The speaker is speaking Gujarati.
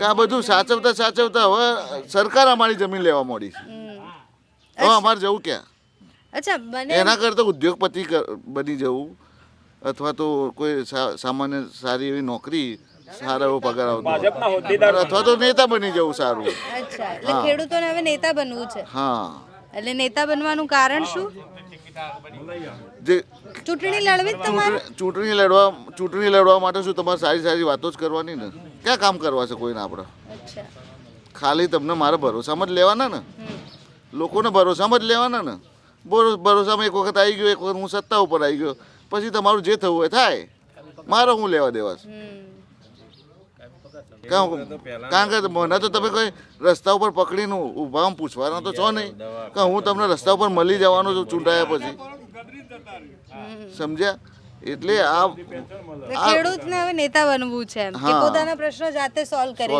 કે આ બધું સાચવતા સાચવતા હવે સરકાર અમારી જમીન લેવા માંડી છે. હવે અમારે જવું ક્યાં? અચ્છા બને એના કરતાં ઉદ્યોગપતિ બની જવું અથવા તો કોઈ સામાન્ય સારી એવી નોકરી, સારો એવો પગાર આવતો અથવા તો નેતા બની જવું સારું. અચ્છા એટલે ખેડૂતોને હવે નેતા બનવું છે. હા, એટલે નેતા બનવાનું કારણ શું? જે ચૂંટણી લડવી જ તમારે? ચૂંટણી લડવા માટે શું તમારે સારી સારી વાતો જ કરવાની ને? ક્યાં કામ કરવા છે કોઈને આપણે? અચ્છા ખાલી તમને મારા ભરોસામાં જ લેવાના ને, લોકોને ભરોસામાં જ લેવાના ને. ભરોસામાં એક વખત આવી ગયો, એક વખત હું સત્તા ઉપર આવી ગયો, પછી તમારું જે થવું હોય થાય, મારો હું લેવા દેવા છે? કારણ કે મને તો તમે કોઈ રસ્તા ઉપર પકડીને ઊભા પૂછવાના તો છો નહીં કે હું તમને રસ્તા ઉપર મળી જવાનો છું ચૂંટાયા પછી. સમજ્યા? એટલે આ ખેડૂતને હવે નેતા બનવું છે એમ કે પોતાના પ્રશ્નો જાતે સોલ્વ કરે.